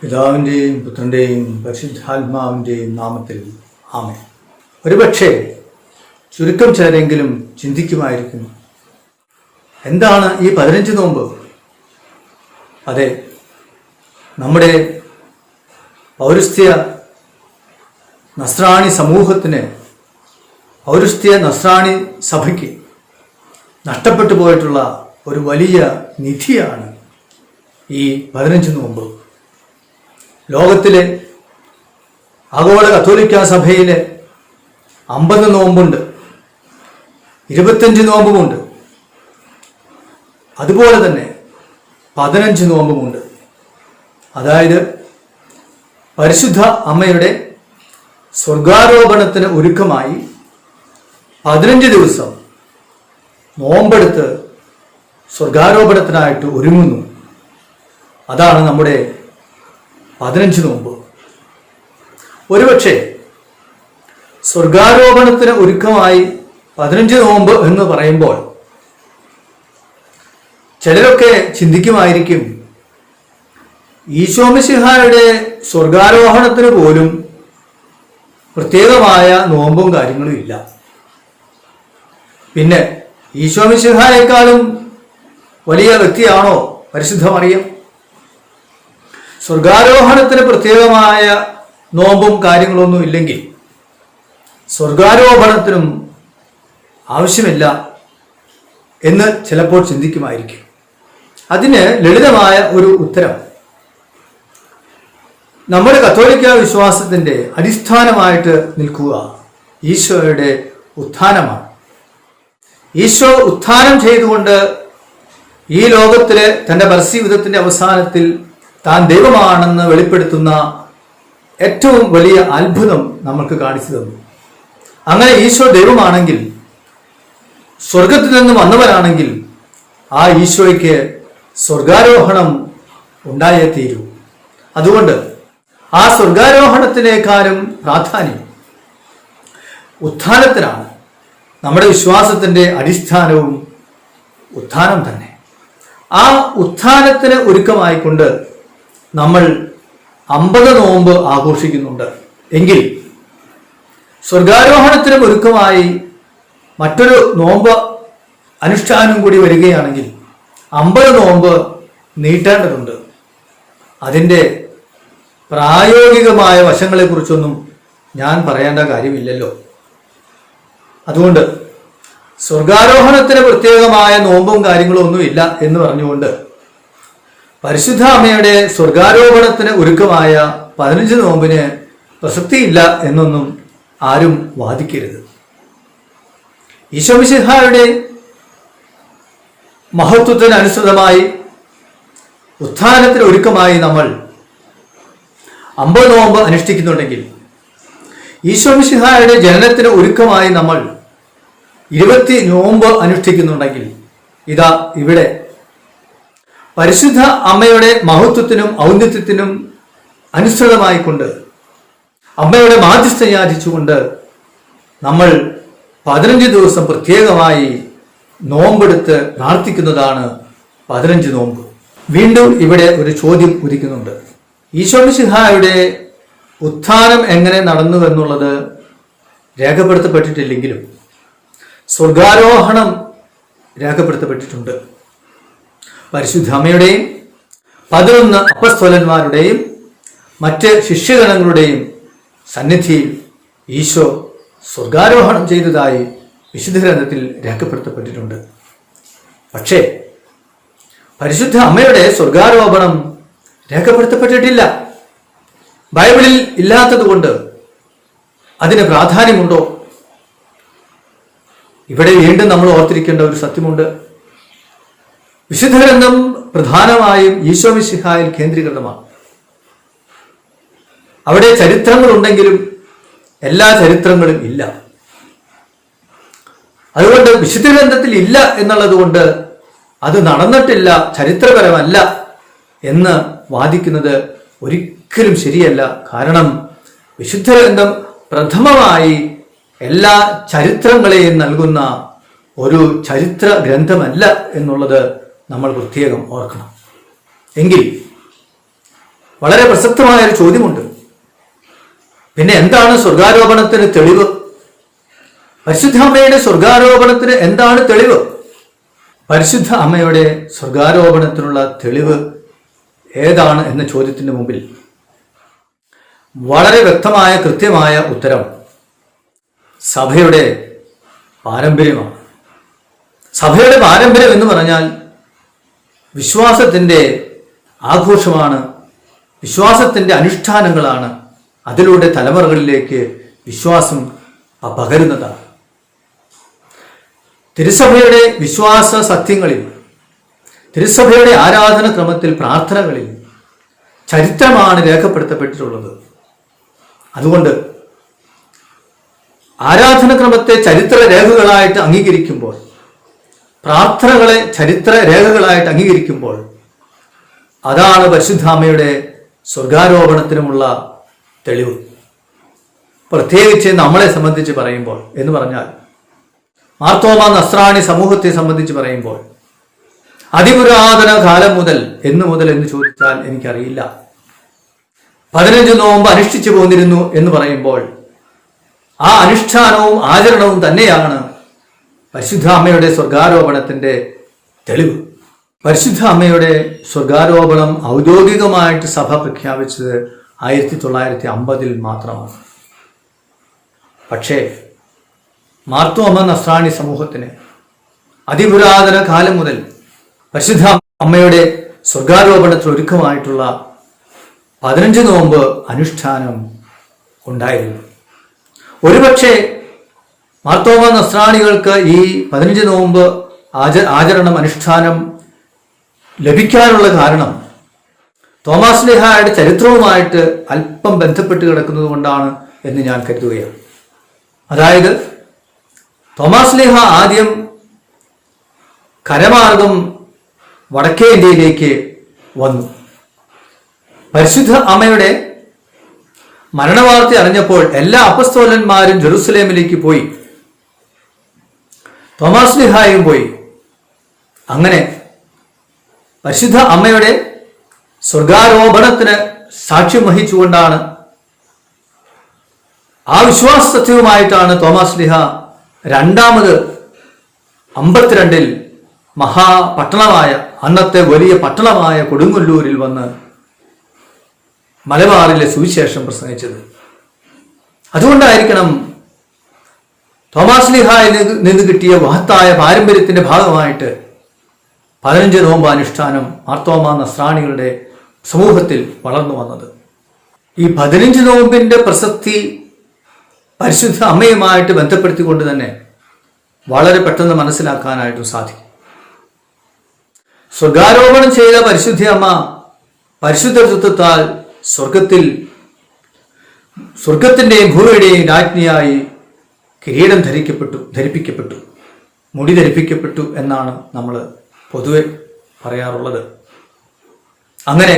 പിതാവിൻ്റെയും പുത്രൻ്റെയും പരിശുദ്ധാത്മാവിൻ്റെയും നാമത്തിൽ ആമേൻ. ഒരുപക്ഷെ ചുരുക്കം ചിലരെങ്കിലും ചിന്തിക്കുമായിരിക്കും, എന്താണ് ഈ 15 നോമ്പ്? അതെ, നമ്മുടെ പൗരസ്ത്യ നസ്രാണി സമൂഹത്തിന്, പൗരസ്ത്യ നസ്രാണി സഭയ്ക്ക് നഷ്ടപ്പെട്ടു പോയിട്ടുള്ള ഒരു വലിയ നിധിയാണ് ഈ 15 നോമ്പ്. ലോകത്തിലെ ആഗോള കത്തോലിക്ക സഭയിലെ 50 നോമ്പുണ്ട്, 25 നോമ്പുമുണ്ട്, അതുപോലെ തന്നെ 15 നോമ്പുമുണ്ട്. അതായത് പരിശുദ്ധ അമ്മയുടെ സ്വർഗാരോപണത്തിന് ഒരുക്കമായി 15 ദിവസം നോമ്പെടുത്ത് സ്വർഗാരോപണത്തിനായിട്ട് ഒരുങ്ങുന്നു. അതാണ് നമ്മുടെ 15 നോമ്പ്. ഒരുപക്ഷെ സ്വർഗാരോപണത്തിന് ഒരുക്കമായി 15 നോമ്പ് എന്ന് പറയുമ്പോൾ ചിലരൊക്കെ ചിന്തിക്കുമായിരിക്കും, ഈശോ മിശിഹായുടെ സ്വർഗാരോഹണത്തിന് പോലും പ്രത്യേകമായ നോമ്പും കാര്യങ്ങളും ഇല്ല. പിന്നെ ഈശോ മിശിഹായേക്കാളും വലിയ വ്യക്തിയാണോ പരിശുദ്ധ മറിയം? സ്വർഗാരോഹണത്തിന് പ്രത്യേകമായ നോമ്പും കാര്യങ്ങളൊന്നും ഇല്ലെങ്കിൽ സ്വർഗാരോപണത്തിനും ആവശ്യമില്ല എന്ന് ചിലപ്പോൾ ചിന്തിക്കുമായിരിക്കും. അതിന് ലളിതമായ ഒരു ഉത്തരം നമ്മുടെ കത്തോലിക്ക വിശ്വാസത്തിൻ്റെ അടിസ്ഥാനമായിട്ട് നിൽക്കുക ഈശോയുടെ ഉത്ഥാനമാണ്. ഈശോ ഉത്ഥാനം ചെയ്തുകൊണ്ട് ഈ ലോകത്തിലെ തൻ്റെ പരസ്യയുദ്ധത്തിൻ്റെ അവസാനത്തിൽ താൻ ദൈവമാണെന്ന് വെളിപ്പെടുത്തുന്ന ഏറ്റവും വലിയ അത്ഭുതം നമ്മൾക്ക് കാണിച്ചു തന്നു. അങ്ങനെ ഈശോ ദൈവമാണെങ്കിൽ, സ്വർഗത്തിൽ നിന്ന് വന്നവരാണെങ്കിൽ, ആ ഈശോയ്ക്ക് സ്വർഗാരോഹണം ഉണ്ടായേ തീരൂ. അതുകൊണ്ട് ആ സ്വർഗാരോഹണത്തിനേക്കാളും പ്രാധാന്യം ഉത്ഥാനത്തിനാണ്. നമ്മുടെ വിശ്വാസത്തിൻ്റെ അടിസ്ഥാനവും ഉത്ഥാനം തന്നെ. ആ ഉത്ഥാനത്തിന് ഒരുക്കമായിക്കൊണ്ട് നമ്മൾ 50 നോമ്പ് ആഘോഷിക്കുന്നുണ്ട്. എങ്കിൽ സ്വർഗാരോഹണത്തിനും ഒരുക്കമായി മറ്റൊരു നോമ്പ് അനുഷ്ഠാനം കൂടി വരികയാണെങ്കിൽ 50 നോമ്പ് നീട്ടേണ്ടതുണ്ട്. അതിൻ്റെ പ്രായോഗികമായ വശങ്ങളെക്കുറിച്ചൊന്നും ഞാൻ പറയേണ്ട കാര്യമില്ലല്ലോ. അതുകൊണ്ട് സ്വർഗാരോഹണത്തിന് പ്രത്യേകമായ നോമ്പും കാര്യങ്ങളും ഒന്നുമില്ല എന്ന് പറഞ്ഞുകൊണ്ട് പരിശുദ്ധ അമ്മയുടെ സ്വർഗാരോപണത്തിന് ഒരുക്കമായ 15 നോമ്പിന് പ്രസക്തിയില്ല എന്നൊന്നും ആരും വാദിക്കരുത്. ഈശോ മിശിഹായുടെ മഹത്വത്തിന് അനുസൃതമായി ഉത്ഥാനത്തിന് ഒരുക്കമായി നമ്മൾ 50 നോമ്പ് അനുഷ്ഠിക്കുന്നുണ്ടെങ്കിൽ, ഈശോ മിശിഹായുടെ ജനനത്തിന് ഒരുക്കമായി നമ്മൾ 20 നോമ്പ് അനുഷ്ഠിക്കുന്നുണ്ടെങ്കിൽ, ഇതാ ഇവിടെ പരിശുദ്ധ അമ്മയുടെ മഹത്വത്തിനും ഔന്നത്യത്തിനും അനുസൃതമായിക്കൊണ്ട് അമ്മയുടെ മാധ്യസ്ഥ യാചിച്ചുകൊണ്ട് നമ്മൾ 15 ദിവസം പ്രത്യേകമായി നോമ്പെടുത്ത് പ്രാർത്ഥിക്കുന്നതാണ് 15 നോമ്പ്. വീണ്ടും ഇവിടെ ഒരു ചോദ്യം ഉദിക്കുന്നുണ്ട്. ഈശോ മിശിഹായുടെ ഉത്ഥാനം എങ്ങനെ നടന്നു എന്നുള്ളത് രേഖപ്പെടുത്തപ്പെട്ടിട്ടില്ലെങ്കിലും സ്വർഗാരോഹണം രേഖപ്പെടുത്തപ്പെട്ടിട്ടുണ്ട്. പരിശുദ്ധ അമ്മയുടെയും 11 അപ്പസ്തോലന്മാരുടെയും മറ്റ് ശിഷ്യഗണങ്ങളുടെയും സന്നിധിയിൽ ഈശോ സ്വർഗാരോഹണം ചെയ്തതായി വിശുദ്ധ ഗ്രന്ഥത്തിൽ രേഖപ്പെടുത്തപ്പെട്ടിട്ടുണ്ട്. പക്ഷേ പരിശുദ്ധ അമ്മയുടെ സ്വർഗാരോപണം രേഖപ്പെടുത്തപ്പെട്ടിട്ടില്ല. ബൈബിളിൽ ഇല്ലാത്തതുകൊണ്ട് അതിന് പ്രാധാന്യമുണ്ടോ? ഇവിടെ വീണ്ടും നമ്മൾ ഓർത്തിരിക്കേണ്ട ഒരു സത്യമുണ്ട്. വിശുദ്ധ ഗ്രന്ഥം പ്രധാനമായും ഈശോ മിശിഹായിൽ കേന്ദ്രീകൃതമാണ്. അവിടെ ചരിത്രങ്ങളുണ്ടെങ്കിലും എല്ലാ ചരിത്രങ്ങളും ഇല്ല. അതുകൊണ്ട് വിശുദ്ധ ഗ്രന്ഥത്തിൽ ഇല്ല എന്നുള്ളത് കൊണ്ട് അത് നടന്നിട്ടില്ല, ചരിത്രപരമല്ല എന്ന് വാദിക്കുന്നത് ഒരിക്കലും ശരിയല്ല. കാരണം വിശുദ്ധ ഗ്രന്ഥം പ്രഥമമായി എല്ലാ ചരിത്രങ്ങളെയും നൽകുന്ന ഒരു ചരിത്ര ഗ്രന്ഥമല്ല എന്നുള്ളത് നമ്മൾ പ്രത്യേകം ഓർക്കണം. എങ്കിൽ വളരെ പ്രസക്തമായ ഒരു ചോദ്യമുണ്ട്. പിന്നെ എന്താണ് സ്വർഗാരോപണത്തിന് തെളിവ്? പരിശുദ്ധ അമ്മയുടെ സ്വർഗാരോപണത്തിന് എന്താണ് തെളിവ്? പരിശുദ്ധ അമ്മയുടെ സ്വർഗാരോപണത്തിനുള്ള തെളിവ് ഏതാണ് എന്ന ചോദ്യത്തിന് മുമ്പിൽ വളരെ വ്യക്തമായ കൃത്യമായ ഉത്തരം സഭയുടെ പാരമ്പര്യമാണ്. സഭയുടെ പാരമ്പര്യം എന്ന് പറഞ്ഞാൽ വിശ്വാസത്തിൻ്റെ ആഘോഷമാണ്, വിശ്വാസത്തിൻ്റെ അനുഷ്ഠാനങ്ങളാണ്. അതിലൂടെ തലമുറകളിലേക്ക് വിശ്വാസം പകരുന്നതാണ്. തിരുസഭയുടെ വിശ്വാസ സത്യങ്ങളിൽ, തിരുസഭയുടെ ആരാധനക്രമത്തിൽ, പ്രാർത്ഥനകളിൽ ചരിത്രമാണ് രേഖപ്പെടുത്തപ്പെട്ടിട്ടുള്ളത്. അതുകൊണ്ട് ആരാധനക്രമത്തെ ചരിത്ര രേഖകളായിട്ട് അംഗീകരിക്കുമ്പോൾ, പ്രാർത്ഥനകളെ ചരിത്ര രേഖകളായിട്ട് അംഗീകരിക്കുമ്പോൾ, അതാണ് പരിശുദ്ധാമ്മയുടെ സ്വർഗാരോപണത്തിനുമുള്ള തെളിവ്. പ്രത്യേകിച്ച് നമ്മളെ സംബന്ധിച്ച് പറയുമ്പോൾ എന്ന് പറഞ്ഞാൽ, മാർത്തോമാ നസ്രാണി സമൂഹത്തെ സംബന്ധിച്ച് പറയുമ്പോൾ, അതിപുരാതന കാലം മുതൽ എന്ന് ചോദിച്ചാൽ എനിക്കറിയില്ല. 15 നോമ്പ് അനുഷ്ഠിച്ചു പോന്നിരുന്നു എന്ന് പറയുമ്പോൾ ആ അനുഷ്ഠാനവും ആചരണവും തന്നെയാണ് പരിശുദ്ധ അമ്മയുടെ സ്വർഗാരോപണത്തിന്റെ തെളിവ്. പരിശുദ്ധ അമ്മയുടെ സ്വർഗാരോപണം ഔദ്യോഗികമായിട്ട് സഭ പ്രഖ്യാപിച്ചത് 1950 മാത്രമാണ്. പക്ഷേ മാർത്തോമാ നസ്രാണി സമൂഹത്തിന് അതിപുരാതന കാലം മുതൽ പരിശുദ്ധ അമ്മയുടെ സ്വർഗാരോപണത്തിൽ ഒരുക്കമായിട്ടുള്ള 15 നോമ്പ് അനുഷ്ഠാനം ഉണ്ടായിരുന്നു. ഒരുപക്ഷെ മാർത്തോമാ നസ്രാണികൾക്ക് ഈ 15 നോമ്പ് ആചരണം അനുഷ്ഠാനം ലഭിക്കാനുള്ള കാരണം തോമാ ശ്ലീഹായുടെ ചരിത്രവുമായിട്ട് അല്പം ബന്ധപ്പെട്ട് കിടക്കുന്നത് കൊണ്ടാണ് എന്ന് ഞാൻ കരുതുകയാണ്. അതായത് തോമാ ശ്ലീഹ ആദ്യം കരമാർഗം വടക്കേ ഇന്ത്യയിലേക്ക് വന്നു. പരിശുദ്ധ അമ്മയുടെ മരണവാർത്ത അറിഞ്ഞപ്പോൾ എല്ലാ അപ്പസ്തോലന്മാരും ജെറുസലേമിലേക്ക് പോയി, തോമാ ശ്ലീഹായും പോയി. അങ്ങനെ പരിശുദ്ധ അമ്മയുടെ സ്വർഗാരോപണത്തിന് സാക്ഷ്യം വഹിച്ചുകൊണ്ടാണ്, ആ വിശ്വാസ സത്യവുമായിട്ടാണ് തോമാ ശ്ലീഹ രണ്ടാമത് 52 മഹാപട്ടണമായ, അന്നത്തെ വലിയ പട്ടണമായ കൊടുങ്ങല്ലൂരിൽ വന്ന് മലബാറിലെ സുവിശേഷം പ്രസംഗിച്ചത്. അതുകൊണ്ടായിരിക്കണം തോമാ ശ്ലീഹായിൽ നിന്ന് കിട്ടിയ മഹത്തായ പാരമ്പര്യത്തിന്റെ ഭാഗമായിട്ട് 15 നോമ്പ് അനുഷ്ഠാനം മാർത്തോമാ നസ്രാണികളുടെ സമൂഹത്തിൽ വളർന്നു വന്നത്. ഈ 15 നോമ്പിന്റെ പ്രസക്തി പരിശുദ്ധ അമ്മയുമായിട്ട് ബന്ധപ്പെടുത്തിക്കൊണ്ട് തന്നെ വളരെ പെട്ടെന്ന് മനസ്സിലാക്കാനായിട്ടും സാധിക്കും. സ്വർഗാരോപണം ചെയ്ത പരിശുദ്ധ അമ്മ പരിശുദ്ധ തത്വത്താൽ സ്വർഗത്തിന്റെയും ഭൂമിയുടെയും രാജ്ഞിയായി കിരീടം ധരിപ്പിക്കപ്പെട്ടു, മുടി ധരിപ്പിക്കപ്പെട്ടു എന്നാണ് നമ്മൾ പൊതുവെ പറയാറുള്ളത്. അങ്ങനെ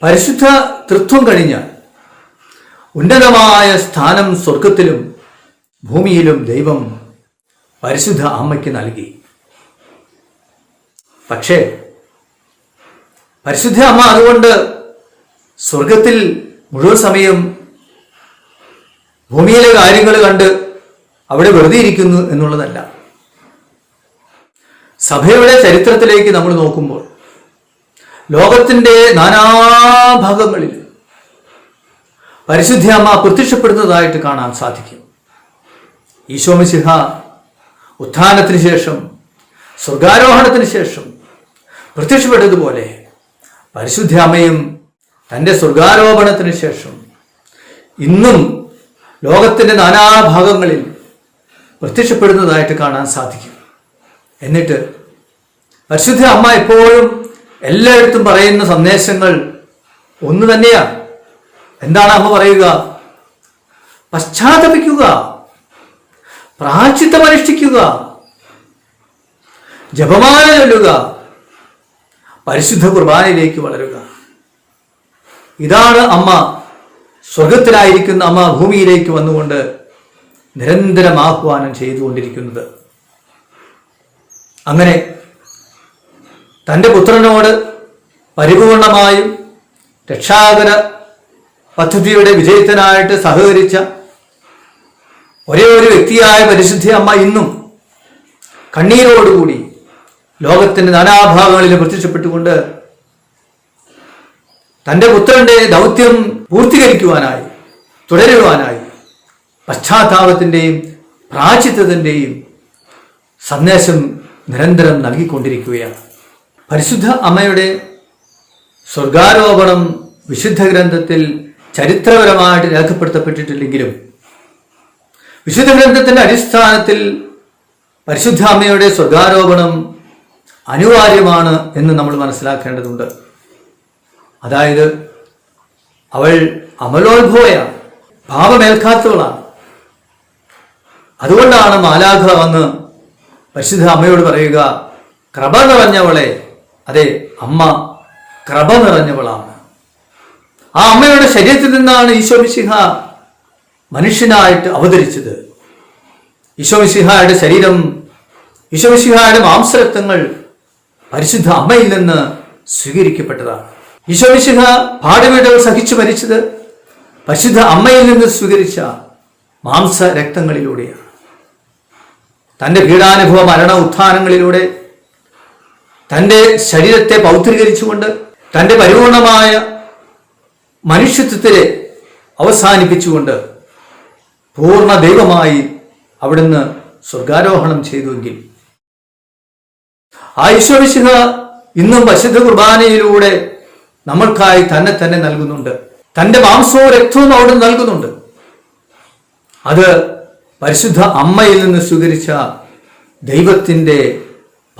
പരിശുദ്ധ തൃത്വം കഴിഞ്ഞാൽ ഉന്നതമായ സ്ഥാനം സ്വർഗത്തിലും ഭൂമിയിലും ദൈവം പരിശുദ്ധ അമ്മയ്ക്ക് നൽകി. പക്ഷേ പരിശുദ്ധ അമ്മ അതുകൊണ്ട് സ്വർഗത്തിൽ മുഴുവൻ സമയം ഭൂമിയിലെ കാര്യങ്ങൾ കണ്ട് അവിടെ വെറുതെ ഇരിക്കുന്നു എന്നുള്ളതല്ല. സഭയുടെ ചരിത്രത്തിലേക്ക് നമ്മൾ നോക്കുമ്പോൾ ലോകത്തിന്റെ നാനാഭാഗങ്ങളിൽ പരിശുദ്ധ അമ്മ പ്രത്യക്ഷപ്പെടുന്നതായിട്ട് കാണാൻ സാധിക്കും. ഈശോ മിശിഹ ഉത്ഥാനത്തിന് ശേഷം, സ്വർഗാരോഹണത്തിന് ശേഷം പ്രത്യക്ഷപ്പെട്ടതുപോലെ പരിശുദ്ധ അമ്മയും തൻ്റെ സ്വർഗാരോപണത്തിന് ശേഷം ഇന്നും ലോകത്തിൻ്റെ നാനാഭാഗങ്ങളിൽ പ്രത്യക്ഷപ്പെടുന്നതായിട്ട് കാണാൻ സാധിക്കും. എന്നിട്ട് പരിശുദ്ധ അമ്മ എപ്പോഴും എല്ലായിടത്തും പറയുന്ന സന്ദേശങ്ങൾ ഒന്ന് തന്നെയാണ്. എന്താണ് അമ്മ പറയുക? പശ്ചാത്തപിക്കുക, പ്രായശ്ചിത്തം അനുഷ്ഠിക്കുക, ജപമാല ചൊല്ലുക, പരിശുദ്ധ കുർബാനയിലേക്ക് വളരുക. ഇതാണ് അമ്മ, സ്വർഗത്തിലായിരിക്കുന്ന അമ്മ ഭൂമിയിലേക്ക് വന്നുകൊണ്ട് നിരന്തരം ആഹ്വാനം ചെയ്തുകൊണ്ടിരിക്കുന്നത്. അങ്ങനെ തൻ്റെ പുത്രനോട് പരിപൂർണമായും രക്ഷാകര പദ്ധതിയുടെ വിജയത്തിനായിട്ട് സഹകരിച്ച ഒരേ ഒരു വ്യക്തിയായ പരിശുദ്ധ അമ്മ ഇന്നും കണ്ണീരോടുകൂടി ലോകത്തിന്റെ നാനാഭാഗങ്ങളിൽ പ്രത്യക്ഷപ്പെട്ടുകൊണ്ട് തൻ്റെ പുത്രന്റെ ദൗത്യം പൂർത്തീകരിക്കുവാനായി, തുടരുവാനായി പശ്ചാത്താപത്തിൻ്റെയും പ്രായശ്ചിത്തത്തിൻ്റെയും സന്ദേശം നിരന്തരം നൽകിക്കൊണ്ടിരിക്കുകയാണ്. പരിശുദ്ധ അമ്മയുടെ സ്വർഗാരോപണം വിശുദ്ധ ഗ്രന്ഥത്തിൽ ചരിത്രപരമായിട്ട് രേഖപ്പെടുത്തപ്പെട്ടിട്ടില്ലെങ്കിലും വിശുദ്ധ ഗ്രന്ഥത്തിന്റെ അടിസ്ഥാനത്തിൽ പരിശുദ്ധ അമ്മയുടെ സ്വർഗാരോപണം അനിവാര്യമാണ് എന്ന് നമ്മൾ മനസ്സിലാക്കേണ്ടതുണ്ട്. അതായത് അവൾ അമലോത്ഭവയാണ്, പാപമേൽക്കാത്തവളാണ്. അതുകൊണ്ടാണ് മാലാഖ വന്ന് പരിശുദ്ധ അമ്മയോട് പറയുക, കൃപ നിറഞ്ഞവളെ. അതെ, അമ്മ കൃപ നിറഞ്ഞവളാണ്. ആ അമ്മയുടെ ശരീരത്തിൽ നിന്നാണ് ഈശോ മിശിഹ മനുഷ്യനായിട്ട് അവതരിച്ചത്. ഈശോ മിശിഹായുടെ ശരീരം, ഈശോ മിശിഹായുടെ മാംസരക്തങ്ങൾ പരിശുദ്ധ അമ്മയിൽ നിന്ന് സ്വീകരിക്കപ്പെട്ടതാണ്. ഈശോ മിശിഹ പാടുപീഡകൾ സഹിച്ചു മരിച്ചത് പരിശുദ്ധ അമ്മയിൽ നിന്ന് സ്വീകരിച്ച മാംസരക്തങ്ങളിലൂടെയാണ്. തൻ്റെ പീഡാനുഭവ മരണ ഉത്ഥാനങ്ങളിലൂടെ തൻ്റെ ശരീരത്തെ പൗത്രീകരിച്ചുകൊണ്ട് തൻ്റെ പരിപൂർണമായ മനുഷ്യത്വത്തെ അവസാനിപ്പിച്ചുകൊണ്ട് പൂർണ്ണ ദൈവമായി അവിടുന്ന് സ്വർഗാരോഹണം ചെയ്തുവെങ്കിൽ ആ ഈശോ മിശിഹ ഇന്നും പരിശുദ്ധ കുർബാനയിലൂടെ നമ്മൾക്കായി തന്നെ തന്നെ നൽകുന്നുണ്ട്. തൻ്റെ മാംസവും രക്തവും അവിടുന്ന് നൽകുന്നുണ്ട്. അത് പരിശുദ്ധ അമ്മയിൽ നിന്ന് സ്വീകരിച്ച ദൈവത്തിൻ്റെ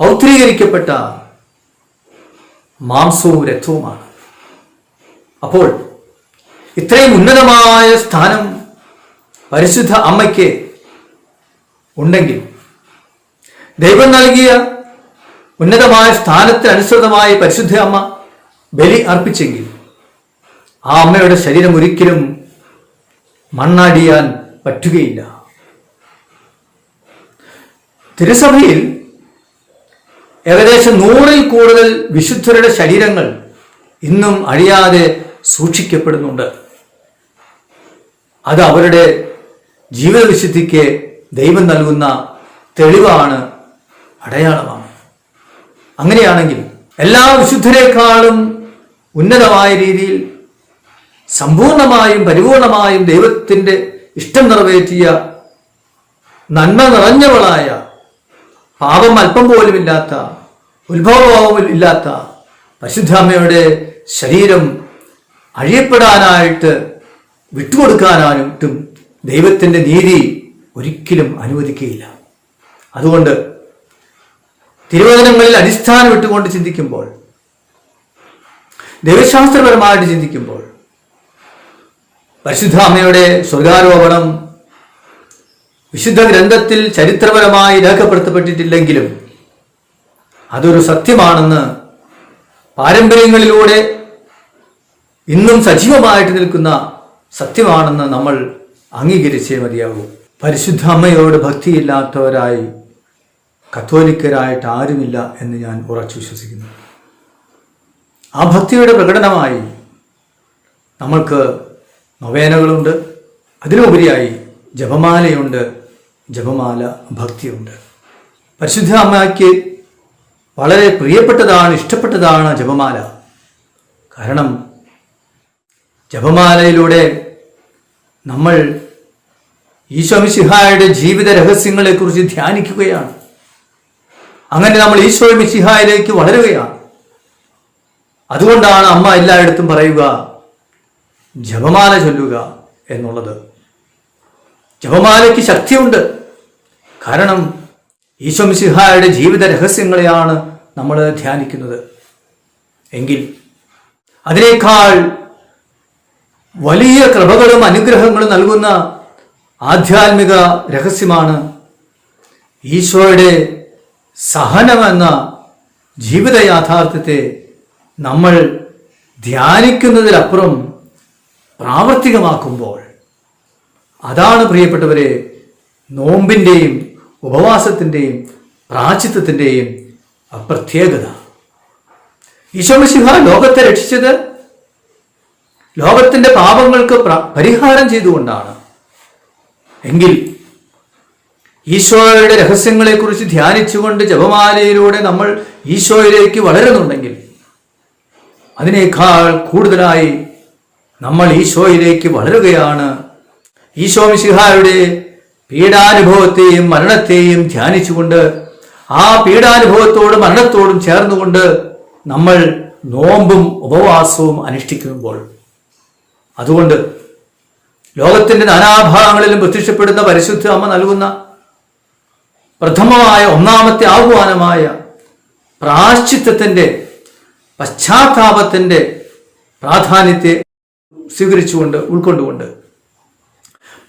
പൗത്രീകരിക്കപ്പെട്ട മാംസവും രക്തവുമാണ്. അപ്പോൾ ഇത്രയും ഉന്നതമായ സ്ഥാനം പരിശുദ്ധ അമ്മയ്ക്ക് ഉണ്ടെങ്കിൽ, ദൈവം നൽകിയ ഉന്നതമായ സ്ഥാനത്തിനനുസൃതമായി പരിശുദ്ധ അമ്മ ബലി അർപ്പിച്ചെങ്കിൽ ആ അമ്മയുടെ ശരീരം ഒരിക്കലും മണ്ണടിയാൻ പറ്റുകയില്ല. തിരുസഭയിൽ ഏകദേശം 100-ൽ കൂടുതൽ വിശുദ്ധരുടെ ശരീരങ്ങൾ ഇന്നും അഴിയാതെ സൂക്ഷിക്കപ്പെടുന്നുണ്ട്. അത് അവരുടെ ജീവിത വിശുദ്ധിക്ക് ദൈവം നൽകുന്ന തെളിവാണ്, അടയാളമാണ്. അങ്ങനെയാണെങ്കിൽ എല്ലാ വിശുദ്ധരെക്കാളും ഉന്നതമായ രീതിയിൽ സമ്പൂർണമായും പരിപൂർണമായും ദൈവത്തിൻ്റെ ഇഷ്ടം നിറവേറ്റിയ നന്മ നിറഞ്ഞവളായ, പാപം അല്പം പോലും ഇല്ലാത്ത, ഉത്ഭവഭാവം ഇല്ലാത്ത പരിശുദ്ധ അമ്മയുടെ ശരീരം അഴിയപ്പെടാനായിട്ട് വിട്ടുകൊടുക്കാനായിട്ടും ദൈവത്തിൻ്റെ നീതി ഒരിക്കലും അനുവദിക്കുകയില്ല. അതുകൊണ്ട് തിരുവചനങ്ങളിൽ അടിസ്ഥാനം ഇട്ടുകൊണ്ട് ചിന്തിക്കുമ്പോൾ, ദൈവശാസ്ത്രപരമായിട്ട് ചിന്തിക്കുമ്പോൾ, പരിശുദ്ധ അമ്മയുടെ സ്വർഗാരോപണം വിശുദ്ധ ഗ്രന്ഥത്തിൽ ചരിത്രപരമായി രേഖപ്പെടുത്തപ്പെട്ടിട്ടില്ലെങ്കിലും അതൊരു സത്യമാണെന്ന് പാരമ്പര്യങ്ങളിലൂടെ ഇന്നും സജീവമായിട്ട് നിൽക്കുന്ന സത്യമാണെന്ന് നമ്മൾ അംഗീകരിച്ചേ മതിയാകൂ. പരിശുദ്ധ അമ്മയോട് ഭക്തിയില്ലാത്തവരായി കത്തോലിക്കരായിട്ട് ആരുമില്ല എന്ന് ഞാൻ ഉറച്ചു വിശ്വസിക്കുന്നു. ആ ഭക്തിയുടെ പ്രകടനമായി നമ്മൾക്ക് നൊവേനകളുണ്ട്, അതിലുപരിയായി ജപമാലയുണ്ട്, ജപമാല ഭക്തിയുണ്ട്. പരിശുദ്ധ അമ്മയ്ക്ക് വളരെ പ്രിയപ്പെട്ടതാണ്, ഇഷ്ടപ്പെട്ടതാണ് ജപമാല. കാരണം ജപമാലയിലൂടെ നമ്മൾ ഈശോ മിശിഹായുടെ ജീവിത രഹസ്യങ്ങളെക്കുറിച്ച് ധ്യാനിക്കുകയാണ്. അങ്ങനെ നമ്മൾ ഈശോ മിശിഹായിലേക്ക് വളരുകയാണ്. അതുകൊണ്ടാണ് അമ്മ എല്ലായിടത്തും പറയുക, ജപമാല ചൊല്ലുക എന്നുള്ളത്. ജപമാലയ്ക്ക് ശക്തിയുണ്ട്. കാരണം ഈശോ മിശിഹായുടെ ജീവിത രഹസ്യങ്ങളെയാണ് നമ്മൾ ധ്യാനിക്കുന്നത്. എങ്കിൽ അതിനേക്കാൾ വലിയ കൃപകളും അനുഗ്രഹങ്ങളും നൽകുന്ന ആധ്യാത്മിക രഹസ്യമാണ് ഈശോയുടെ സഹനമെന്ന ജീവിത യാഥാർത്ഥ്യത്തെ നമ്മൾ ധ്യാനിക്കുന്നതിലപ്പുറം പ്രാവർത്തികമാക്കുമ്പോൾ, അതാണ് പ്രിയപ്പെട്ടവരെ നോമ്പിൻ്റെയും ഉപവാസത്തിൻ്റെയും പ്രായശ്ചിത്തത്തിൻ്റെയും പ്രത്യേകത. ഈശോ മിശിഹ ലോകത്തെ രക്ഷിച്ചത് ലോകത്തിന്റെ പാപങ്ങൾക്ക് പരിഹാരം ചെയ്തുകൊണ്ടാണ് എങ്കിൽ ഈശോയുടെ രഹസ്യങ്ങളെക്കുറിച്ച് ധ്യാനിച്ചുകൊണ്ട് ജപമാലയിലൂടെ നമ്മൾ ഈശോയിലേക്ക് വളരുന്നുണ്ടെങ്കിൽ അതിനേക്കാൾ കൂടുതലായി നമ്മൾ ഈശോയിലേക്ക് വളരുകയാണ്. ഈശോ മിശിഹായുടെ പീഡാനുഭവത്തെയും മരണത്തെയും ധ്യാനിച്ചുകൊണ്ട് ആ പീഡാനുഭവത്തോടും മരണത്തോടും ചേർന്നുകൊണ്ട് നമ്മൾ നോമ്പും ഉപവാസവും അനുഷ്ഠിക്കുമ്പോൾ, അതുകൊണ്ട് ലോകത്തിന്റെ നാനാഭാഗങ്ങളിലും പ്രത്യക്ഷപ്പെടുന്ന പരിശുദ്ധ അമ്മ നൽകുന്ന പ്രഥമമായ ഒന്നാമത്തെ ആഹ്വാനമായ പ്രായശ്ചിത്തത്തിന്റെ പശ്ചാത്താപത്തിന്റെ പ്രാധാന്യത്തെ സ്വീകരിച്ചുകൊണ്ട് ഉൾക്കൊണ്ടുകൊണ്ട്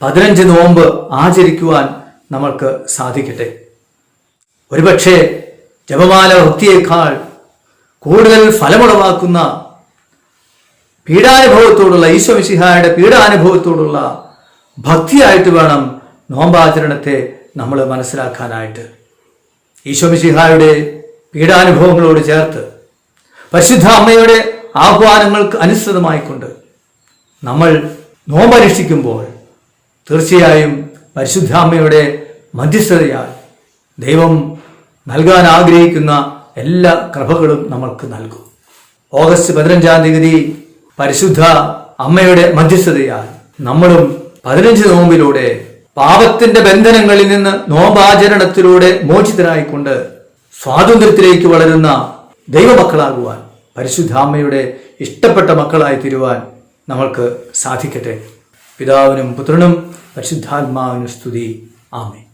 15 നോമ്പ് ആചരിക്കുവാൻ നമ്മൾക്ക് സാധിക്കട്ടെ. ഒരുപക്ഷെ ജപമാല ഭക്തിയേക്കാൾ കൂടുതൽ ഫലമുളവാക്കുന്ന പീഡാനുഭവത്തോടുള്ള ഈശോ മിശിഹായുടെ പീഡാനുഭവത്തോടുള്ള ഭക്തിയായിട്ട് വേണം നോമ്പാചരണത്തെ നമ്മൾ മനസ്സിലാക്കാനായിട്ട്. ഈശോ മിശിഹായുടെ പീഡാനുഭവങ്ങളോട് ചേർത്ത് പരിശുദ്ധ അമ്മയുടെ ആഹ്വാനങ്ങൾക്ക് അനുസൃതമായിക്കൊണ്ട് നമ്മൾ നോമ്പനുഷ്ഠിക്കുമ്പോൾ തീർച്ചയായും പരിശുദ്ധ അമ്മയുടെ മധ്യസ്ഥതയാൽ ദൈവം നൽകാൻ ആഗ്രഹിക്കുന്ന എല്ലാ കൃപകളും നമ്മൾക്ക് നൽകും. ഓഗസ്റ്റ് 15-ാം തീയതി പരിശുദ്ധ അമ്മയുടെ മധ്യസ്ഥതയാൽ നമ്മളും 15 നോമ്പിലൂടെ പാപത്തിന്റെ ബന്ധനങ്ങളിൽ നിന്ന് നോമ്പാചരണത്തിലൂടെ മോചിതരായിക്കൊണ്ട് സ്വാതന്ത്ര്യത്തിലേക്ക് വളരുന്ന ദൈവമക്കളാകുവാൻ, പരിശുദ്ധ അമ്മയുടെ ഇഷ്ടപ്പെട്ട മക്കളായി തീരുവാൻ നമ്മൾക്ക് സാധിക്കട്ടെ. പിതാവിനും പുത്രനും പരിശുദ്ധാത്മാവിനും സ്തുതി. ആമേൻ.